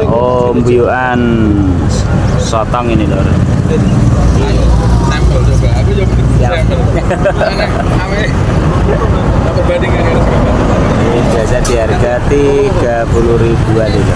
Om Buyuan sotong ini lor. Sampel coba, aku coba Siap. sampel. Ame, apa bandingan? Ini biasa di harga 30 ribuan itu.